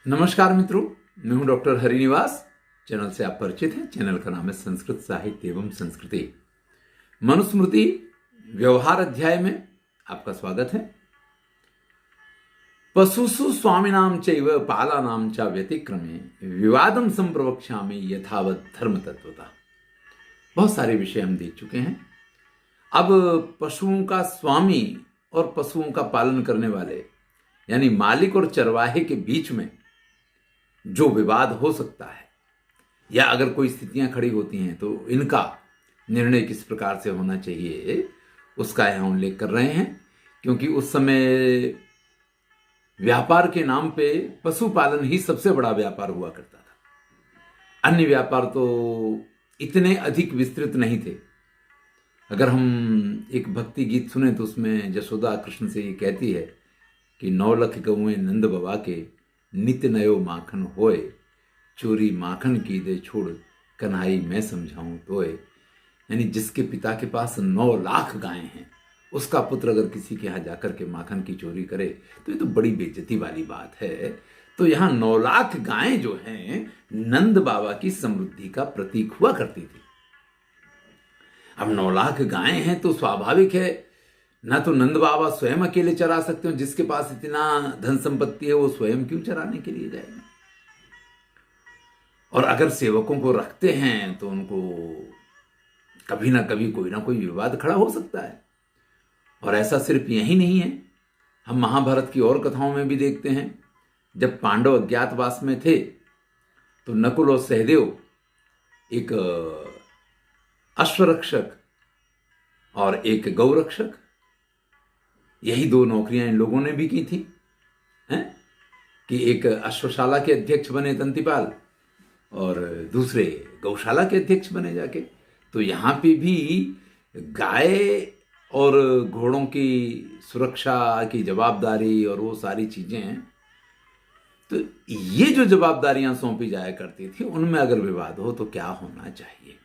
नमस्कार मित्रों, मैं हूं डॉक्टर हरिनिवास। चैनल से आप परिचित हैं। चैनल का नाम है संस्कृत साहित्य एवं संस्कृति। मनुस्मृति व्यवहार अध्याय में आपका स्वागत है। पशुषु स्वामिनाम चैव पालानाम च व्यतिक्रमे विवादम संप्रवक्ष्यामि यथावत धर्म तत्वता। बहुत सारे विषय हम देख चुके हैं। अब पशुओं का स्वामी और पशुओं का पालन करने वाले यानी मालिक और चरवाहे के बीच में जो विवाद हो सकता है या अगर कोई स्थितियां खड़ी होती हैं तो इनका निर्णय किस प्रकार से होना चाहिए उसका यहां उल्लेख कर रहे हैं। क्योंकि उस समय व्यापार के नाम पे पशुपालन ही सबसे बड़ा व्यापार हुआ करता था। अन्य व्यापार तो इतने अधिक विस्तृत नहीं थे। अगर हम एक भक्ति गीत सुने तो उसमें जशोदा कृष्ण से ये कहती है कि 9 लख गौएं नंद बाबा के नित नयो माखन होए, चोरी माखन की दे छोड़ कन्हाई मैं समझाऊं तोए। यानी जिसके पिता के पास 9 लाख गायें हैं उसका पुत्र अगर किसी के यहां जाकर के माखन की चोरी करे तो ये तो बड़ी बेइज्जती वाली बात है। तो यहां 9 लाख गायें जो हैं नंद बाबा की समृद्धि का प्रतीक हुआ करती थी। अब 9 लाख गायें हैं तो स्वाभाविक है ना तो नंद बाबा स्वयं अकेले चरा सकते हो। जिसके पास इतना धन संपत्ति है वो स्वयं क्यों चराने के लिए जाएगा। और अगर सेवकों को रखते हैं तो उनको कभी ना कभी कोई ना कोई विवाद खड़ा हो सकता है। और ऐसा सिर्फ यही नहीं है, हम महाभारत की और कथाओं में भी देखते हैं। जब पांडव अज्ञातवास में थे तो नकुल और सहदेव एक अश्वरक्षक और एक गौरक्षक, यही 2 नौकरियां इन लोगों ने भी की थी हैं? कि एक अश्वशाला के अध्यक्ष बने तंतिपाल और दूसरे गौशाला के अध्यक्ष बने जाके। तो यहां पे भी गाय और घोड़ों की सुरक्षा की जवाबदारी और वो सारी चीजें हैं। तो ये जो जवाबदारियां सौंपी जाया करती थी उनमें अगर विवाद हो तो क्या होना चाहिए।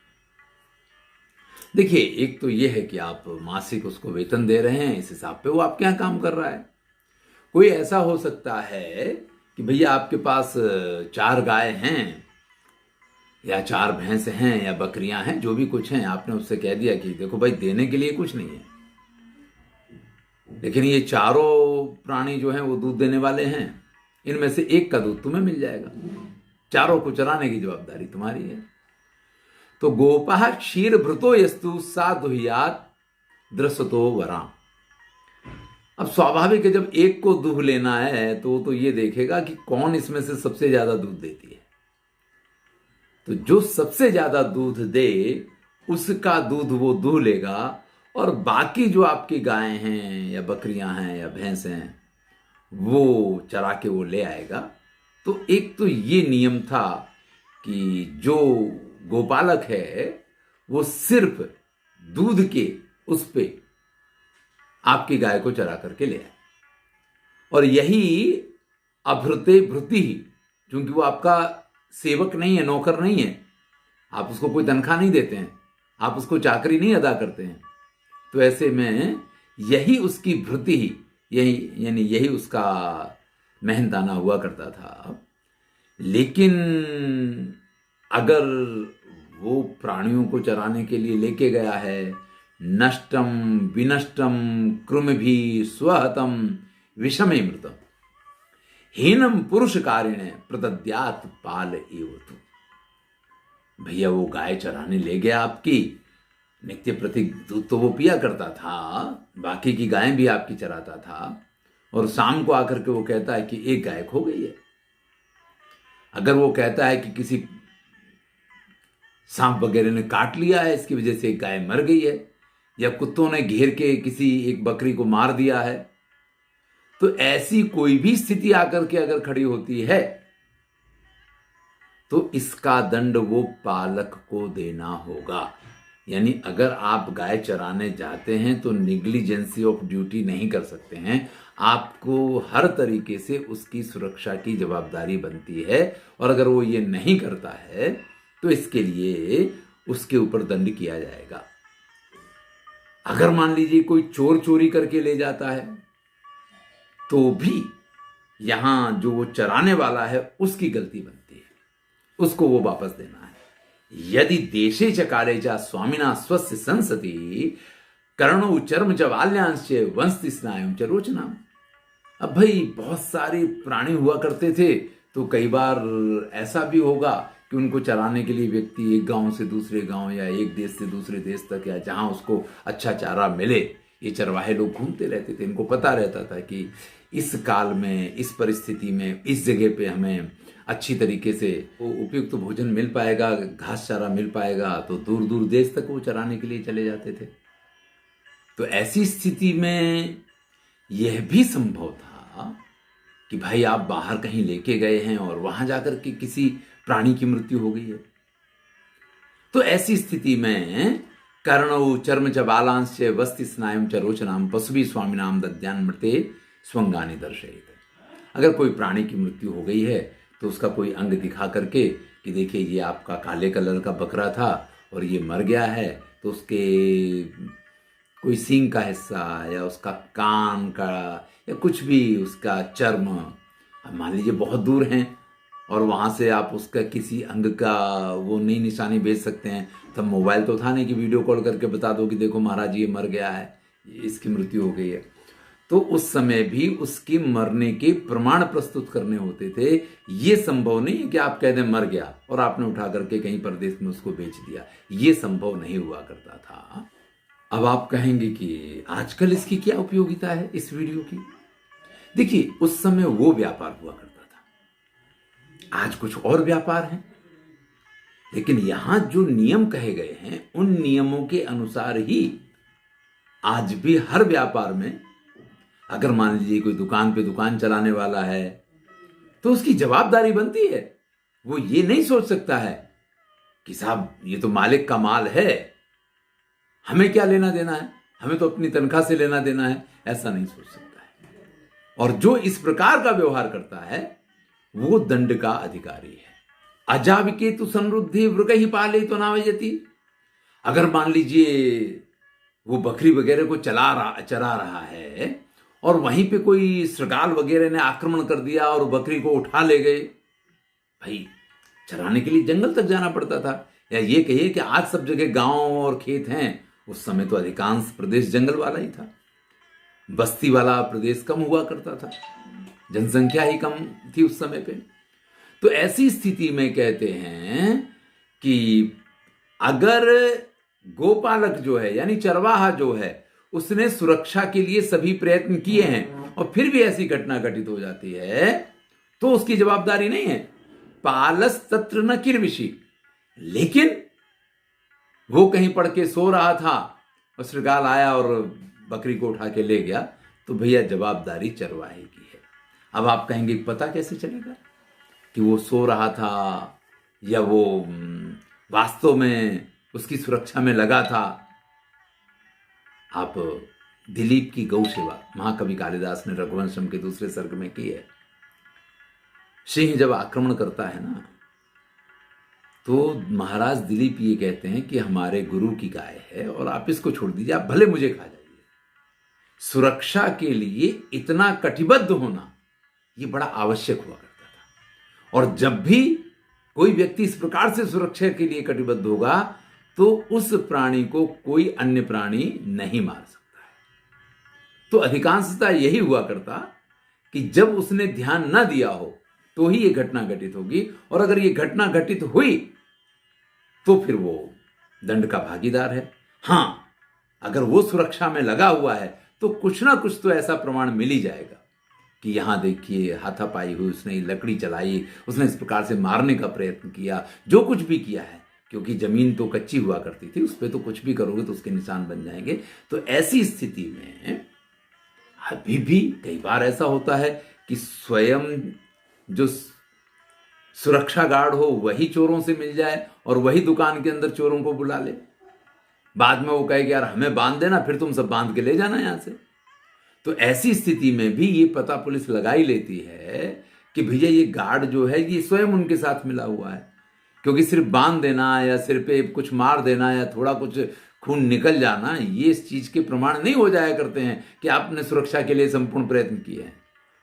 देखिए, एक तो ये है कि आप मासिक उसको वेतन दे रहे हैं, इस हिसाब पे वो आपके यहाँ काम कर रहा है। कोई ऐसा हो सकता है कि भैया आपके पास 4 गाय हैं या 4 भैंस हैं या बकरियां हैं, जो भी कुछ हैं, आपने उससे कह दिया कि देखो भाई देने के लिए कुछ नहीं है, लेकिन ये चारों प्राणी जो हैं वो दूध देने वाले हैं, इनमें से एक का दूध तुम्हें मिल जाएगा, चारों को चराने की जवाबदारी तुम्हारी है। तो गोपाह क्षीर भृतो यस्तु सा दुहियात दृसतो वरा। अब स्वाभाविक है जब एक को दूध लेना है तो ये देखेगा कि कौन इसमें से सबसे ज्यादा दूध देती है। तो जो सबसे ज्यादा दूध दे उसका दूध वो दूह लेगा और बाकी जो आपकी गायें हैं या बकरियां हैं या भैंस हैं वो चरा के वो ले आएगा। तो एक तो ये नियम था कि जो गोपालक है वो सिर्फ दूध के उस पे आपकी गाय को चरा करके ले आए। और यही अभृते भृति ही, क्योंकि वो आपका सेवक नहीं है, नौकर नहीं है, आप उसको कोई तनख्वाह नहीं देते हैं, आप उसको चाकरी नहीं अदा करते हैं। तो ऐसे में यही उसकी भृति ही, यही यानी यही उसका मेहनताना हुआ करता था। लेकिन अगर वो प्राणियों को चराने के लिए लेके गया है, नष्टम विनष्टम कृम भी स्वहतम विषमे मृतम हीनम पुरुष कारिणे प्रदद्यात पाल एवतु। भैया वो गाय चराने ले गया आपकी, नित्य प्रति दूध तो वो पिया करता था, बाकी की गायें भी आपकी चराता था, और शाम को आकर के वो कहता है कि एक गाय खो गई है। अगर वो कहता है कि किसी सांप वगैरह ने काट लिया है, इसकी वजह से एक गाय मर गई है, या कुत्तों ने घेर के किसी एक बकरी को मार दिया है, तो ऐसी कोई भी स्थिति आकर के अगर खड़ी होती है तो इसका दंड वो पालक को देना होगा। यानी अगर आप गाय चराने जाते हैं तो निग्लिजेंसी ऑफ ड्यूटी नहीं कर सकते हैं, आपको हर तरीके से उसकी सुरक्षा की जवाबदारी बनती है। और अगर वो ये नहीं करता है तो इसके लिए उसके ऊपर दंड किया जाएगा। अगर मान लीजिए कोई चोर चोरी करके ले जाता है तो भी यहां जो वो चराने वाला है उसकी गलती बनती है, उसको वो वापस देना है। यदि देशे च काले च स्वामिना स्वस्य संसति कर्णो चर्म च बाल्यांश वंशति स्नायुम च रोचनाम। अब भाई बहुत सारे प्राणी हुआ करते थे, तो कई बार ऐसा भी होगा कि उनको चराने के लिए व्यक्ति एक गांव से दूसरे गांव या एक देश से दूसरे देश तक या जहां उसको अच्छा चारा मिले, ये चरवाहे लोग घूमते रहते थे। इनको पता रहता था कि इस काल में, इस परिस्थिति में, इस जगह पे हमें अच्छी तरीके से उपयुक्त भोजन मिल पाएगा, घास चारा मिल पाएगा, तो दूर दूर देश तक वो चराने के लिए चले जाते थे। तो ऐसी स्थिति में यह भी संभव था कि भाई आप बाहर कहीं लेके गए हैं और वहां जाकर के किसी प्राणी की मृत्यु हो गई है, तो ऐसी स्थिति में कर्णौ चर्म च बालांश वस्ति स्नायुम च रोचनाम पशुभी स्वामिनाम दद्यान मृते स्वंगानि दर्शयित। अगर कोई प्राणी की मृत्यु हो गई है तो उसका कोई अंग दिखा करके कि देखिए ये आपका काले कलर का बकरा था और ये मर गया है, तो उसके कोई सींग का हिस्सा या उसका कान का या कुछ भी उसका चर्म, मान लीजिए बहुत दूर हैं और वहाँ से आप उसका किसी अंग का वो नई निशानी भेज सकते हैं, तब मोबाइल तो था नहीं कि वीडियो कॉल करके बता दो कि देखो महाराज ये मर गया है, इसकी मृत्यु हो गई है। तो उस समय भी उसके मरने के प्रमाण प्रस्तुत करने होते थे। ये संभव नहीं है कि आप कह दें मर गया और आपने उठा करके कहीं प्रदेश में उसको बेच दिया, ये संभव नहीं हुआ करता था। अब आप कहेंगे कि आजकल इसकी क्या उपयोगिता है इस वीडियो की? देखिए, उस समय वो व्यापार हुआ करता था, आज कुछ और व्यापार है, लेकिन यहां जो नियम कहे गए हैं उन नियमों के अनुसार ही आज भी हर व्यापार में, अगर मान लीजिए कोई दुकान पे दुकान चलाने वाला है तो उसकी जवाबदारी बनती है। वो ये नहीं सोच सकता है कि साहब ये तो मालिक का माल है, हमें क्या लेना देना है, हमें तो अपनी तनख्वाह से लेना देना है, ऐसा नहीं सोच सकता है। और जो इस प्रकार का व्यवहार करता है वो दंड का अधिकारी है। अजाविके तु समृद्धि वृग ही पाले तो नावयति। अगर मान लीजिए वो बकरी वगैरह को चरा रहा है और वहीं पे कोई श्रृगाल वगैरह ने आक्रमण कर दिया और बकरी को उठा ले गए, भाई चराने के लिए जंगल तक जाना पड़ता था। या ये कहिए कि आज सब जगह गांव और खेत हैं, उस समय तो अधिकांश प्रदेश जंगल वाला ही था, बस्ती वाला प्रदेश कम हुआ करता था, जनसंख्या ही कम थी उस समय पे। तो ऐसी स्थिति में कहते हैं कि अगर गोपालक जो है यानी चरवाहा जो है उसने सुरक्षा के लिए सभी प्रयत्न किए हैं और फिर भी ऐसी घटना घटित हो जाती है तो उसकी जवाबदारी नहीं है। पालस तत्र न किरविषि, लेकिन वो कहीं पड़ के सो रहा था और श्रृगाल आया और बकरी को उठा के ले गया, तो भैया जवाबदारी चरवाहे की है। अब आप कहेंगे पता कैसे चलेगा कि वो सो रहा था या वो वास्तव में उसकी सुरक्षा में लगा था? आप दिलीप की गौ सेवा महाकवि कालिदास ने रघुवंशम के दूसरे सर्ग में की है। सिंह जब आक्रमण करता है ना, तो महाराज दिलीप ये कहते हैं कि हमारे गुरु की गाय है और आप इसको छोड़ दीजिए, आप भले मुझे खा जाइए। सुरक्षा के लिए इतना कटिबद्ध होना ये बड़ा आवश्यक हुआ करता था। और जब भी कोई व्यक्ति इस प्रकार से सुरक्षा के लिए कटिबद्ध होगा तो उस प्राणी को कोई अन्य प्राणी नहीं मार सकता है। तो अधिकांशतः यही हुआ करता कि जब उसने ध्यान न दिया हो तो ही यह घटना घटित होगी, और अगर यह घटना घटित हुई तो फिर वो दंड का भागीदार है। हां, अगर वो सुरक्षा में लगा हुआ है तो कुछ ना कुछ तो ऐसा प्रमाण मिल ही जाएगा कि यहां देखिए हाथापाई हुई, उसने लकड़ी चलाई, उसने इस प्रकार से मारने का प्रयत्न किया, जो कुछ भी किया है, क्योंकि जमीन तो कच्ची हुआ करती थी, उस पर तो कुछ भी करोगे तो उसके निशान बन जाएंगे। तो ऐसी स्थिति में अभी भी कई बार ऐसा होता है कि स्वयं जो सुरक्षा गार्ड हो वही चोरों से मिल जाए और वही दुकान के अंदर चोरों को बुला ले। बाद में वो कहे कि यार हमें बांध देना, फिर तुम सब बांध के ले जाना यहां से। तो ऐसी स्थिति में भी ये पता पुलिस लगा ही लेती है कि भैया ये गार्ड जो है ये स्वयं उनके साथ मिला हुआ है, क्योंकि सिर्फ बांध देना या सिर पे कुछ मार देना या थोड़ा कुछ खून निकल जाना, ये इस चीज के प्रमाण नहीं हो जाया करते हैं कि आपने सुरक्षा के लिए संपूर्ण प्रयत्न किए हैं।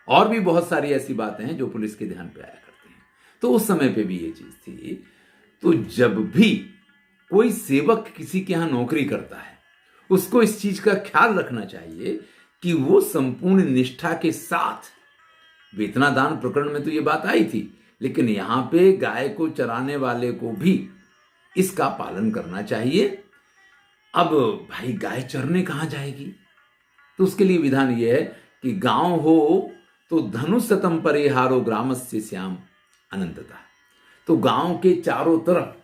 और भी बहुत सारी ऐसी बातें हैं जो पुलिस के ध्यान पे आया करती हैं। तो उस समय पे भी ये चीज थी। तो जब भी कोई सेवक किसी के यहां नौकरी करता है, उसको इस चीज का ख्याल रखना चाहिए कि वो संपूर्ण निष्ठा के साथ, वेतनादान प्रकरण में तो ये बात आई थी, लेकिन यहां पे गाय को चराने वाले को भी इसका पालन करना चाहिए। अब भाई गाय चरने कहां जाएगी? तो उसके लिए विधान यह है कि गांव हो तो धनुषतम परिहारो ग्रामस्य श्याम अनंतता। तो गांव के चारों तरफ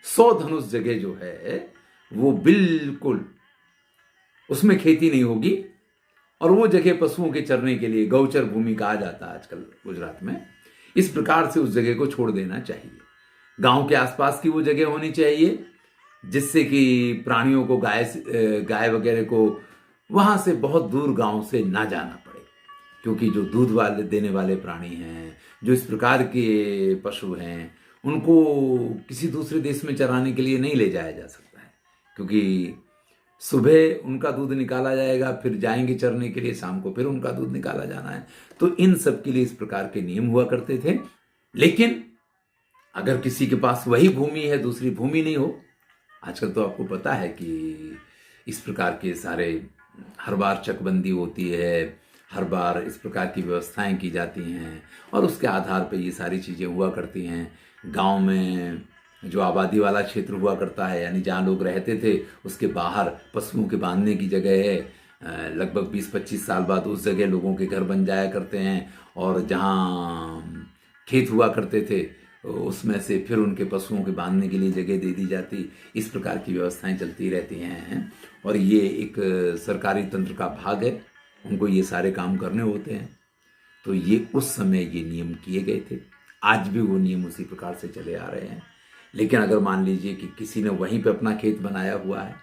100 धनुष जगह जो है वो बिल्कुल उसमें खेती नहीं होगी, और वो जगह पशुओं के चरने के लिए गौचर भूमि कहा जाता है आजकल गुजरात में। इस प्रकार से उस जगह को छोड़ देना चाहिए। गांव के आसपास की वो जगह होनी चाहिए जिससे कि प्राणियों को, गाय वगैरह को वहां से बहुत दूर गांव से ना जाना पड़े, क्योंकि जो दूध वाले देने वाले प्राणी हैं, जो इस प्रकार के पशु हैं, उनको किसी दूसरे देश में चराने के लिए नहीं ले जाया जा सकता है, क्योंकि सुबह उनका दूध निकाला जाएगा, फिर जाएंगे चरने के लिए, शाम को फिर उनका दूध निकाला जाना है। तो इन सब के लिए इस प्रकार के नियम हुआ करते थे। लेकिन अगर किसी के पास वही भूमि है, दूसरी भूमि नहीं हो, आजकल तो आपको पता है कि इस प्रकार के सारे हर बार चकबंदी होती है, हर बार इस प्रकार की व्यवस्थाएं की जाती हैं, और उसके आधार पर ये सारी चीज़ें हुआ करती हैं। गांव में जो आबादी वाला क्षेत्र हुआ करता है, यानी जहाँ लोग रहते थे उसके बाहर पशुओं के बांधने की जगह है। लगभग 20-25 साल बाद उस जगह लोगों के घर बन जाया करते हैं, और जहाँ खेत हुआ करते थे उसमें से फिर उनके पशुओं के बांधने के लिए जगह दे दी जाती। इस प्रकार की व्यवस्थाएं चलती रहती हैं, और ये एक सरकारी तंत्र का भाग है, उनको ये सारे काम करने होते हैं। तो ये उस समय ये नियम किए गए थे, आज भी वो नियम उसी प्रकार से चले आ रहे हैं। लेकिन अगर मान लीजिए कि किसी ने वहीं पे अपना खेत बनाया हुआ है,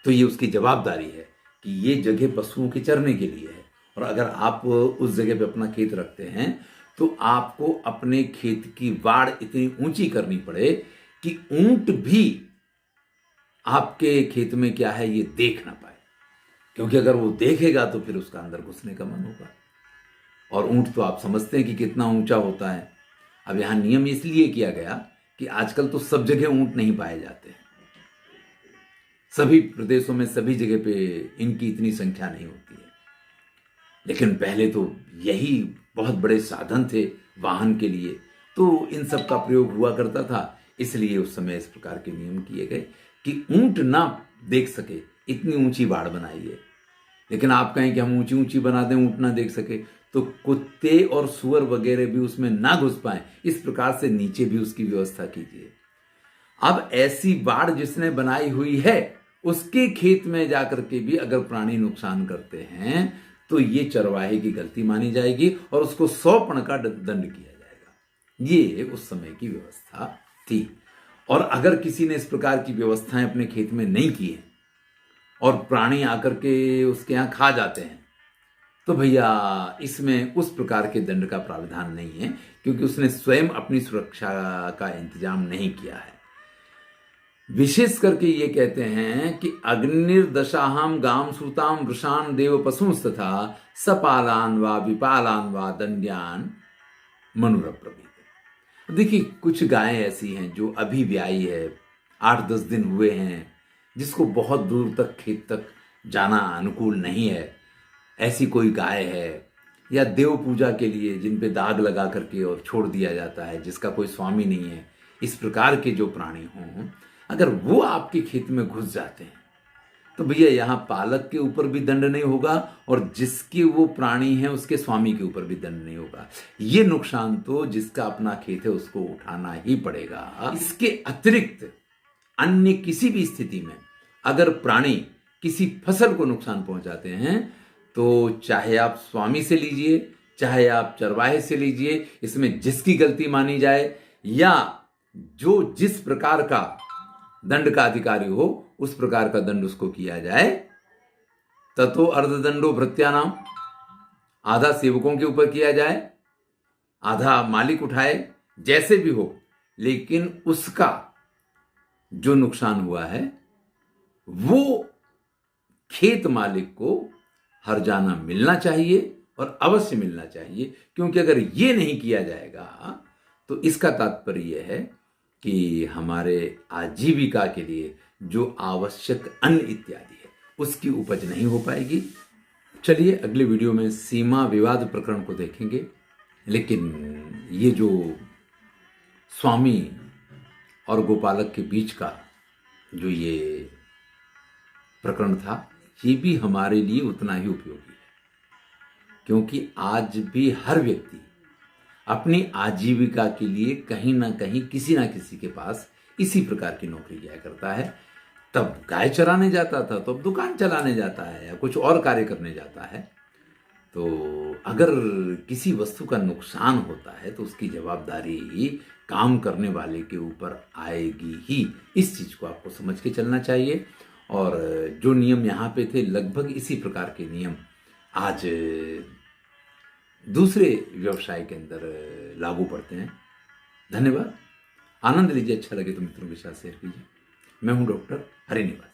तो ये उसकी जवाबदारी है कि ये जगह पशुओं के चरने के लिए है, और अगर आप उस जगह पे अपना खेत रखते हैं तो आपको अपने खेत की वाड़ इतनी ऊंची करनी पड़े कि ऊंट भी आपके खेत में क्या है ये देख ना पाए, क्योंकि अगर वो देखेगा तो फिर उसका अंदर घुसने का मन होगा। और ऊंट तो आप समझते हैं कि कितना ऊंचा होता है। अब यहां नियम इसलिए किया गया कि आजकल तो सब जगह ऊंट नहीं पाए जाते हैं, सभी प्रदेशों में सभी जगह पे इनकी इतनी संख्या नहीं होती है। लेकिन पहले तो यही बहुत बड़े साधन थे वाहन के लिए, तो इन सब का प्रयोग हुआ करता था। इसलिए उस समय इस प्रकार के नियम किए गए कि ऊंट ना देख सके, इतनी ऊंची बाड़ बनाई है। लेकिन आप कहें कि हम ऊंची ऊंची बना दें, ऊंट ना देख सके, तो कुत्ते और सुअर वगैरह भी उसमें ना घुस पाए, इस प्रकार से नीचे भी उसकी व्यवस्था कीजिए। अब ऐसी बाड़ जिसने बनाई हुई है उसके खेत में जाकर के भी अगर प्राणी नुकसान करते हैं तो ये चरवाहे की गलती मानी जाएगी और उसको 100 पण का दंड किया जाएगा। ये उस समय की व्यवस्था थी। और अगर किसी ने इस प्रकार की व्यवस्थाएं अपने खेत में नहीं की है और प्राणी आकर के उसके यहां खा जाते हैं, तो भैया इसमें उस प्रकार के दंड का प्रावधान नहीं है, क्योंकि उसने स्वयं अपनी सुरक्षा का इंतजाम नहीं किया है। विशेष करके ये कहते हैं कि अग्निर्दशाहम गाम सूताम वृषान देव पशुंस तथा सपालान व विपालान व दंड्यान मनुरप्रवीत। देखिए कुछ गायें ऐसी हैं जो अभी ब्याई है, 8-10 दिन हुए हैं, जिसको बहुत दूर तक खेत तक जाना अनुकूल नहीं है, ऐसी कोई गाय है, या देव पूजा के लिए जिन पे दाग लगा करके और छोड़ दिया जाता है, जिसका कोई स्वामी नहीं है, इस प्रकार के जो प्राणी हों, अगर वो आपके खेत में घुस जाते हैं तो भैया यहाँ पालक के ऊपर भी दंड नहीं होगा और जिसके वो प्राणी है उसके स्वामी के ऊपर भी दंड नहीं होगा। ये नुकसान तो जिसका अपना खेत है उसको उठाना ही पड़ेगा। इसके अतिरिक्त अन्य किसी भी स्थिति में अगर प्राणी किसी फसल को नुकसान पहुंचाते हैं तो चाहे आप स्वामी से लीजिए, चाहे आप चरवाहे से लीजिए, इसमें जिसकी गलती मानी जाए या जो जिस प्रकार का दंड का अधिकारी हो उस प्रकार का दंड उसको किया जाए। ततो अर्धदंडो भृत्यानाम, आधा सेवकों के ऊपर किया जाए, आधा मालिक उठाए, जैसे भी हो, लेकिन उसका जो नुकसान हुआ है वो खेत मालिक को हर्जाना मिलना चाहिए और अवश्य मिलना चाहिए, क्योंकि अगर ये नहीं किया जाएगा तो इसका तात्पर्य यह है कि हमारे आजीविका के लिए जो आवश्यक अन्न इत्यादि है उसकी उपज नहीं हो पाएगी। चलिए अगले वीडियो में सीमा विवाद प्रकरण को देखेंगे, लेकिन ये जो स्वामी और गोपालक के बीच का जो ये प्रकरण था, ये भी हमारे लिए उतना ही उपयोगी है, क्योंकि आज भी हर व्यक्ति अपनी आजीविका के लिए कहीं ना कहीं किसी ना किसी के पास इसी प्रकार की नौकरी किया करता है। तब गाय चराने जाता था, तो अब दुकान चलाने जाता है या कुछ और कार्य करने जाता है। तो अगर किसी वस्तु का नुकसान होता है तो उसकी जवाबदारी काम करने वाले के ऊपर आएगी ही। इस चीज को आपको समझ के चलना चाहिए। और जो नियम यहाँ पे थे, लगभग इसी प्रकार के नियम आज दूसरे व्यवसाय के अंदर लागू पड़ते हैं। धन्यवाद। आनंद लीजिए, अच्छा लगे तो मित्रों के साथ शेयर कीजिए। मैं हूं डॉक्टर हरिनिवास।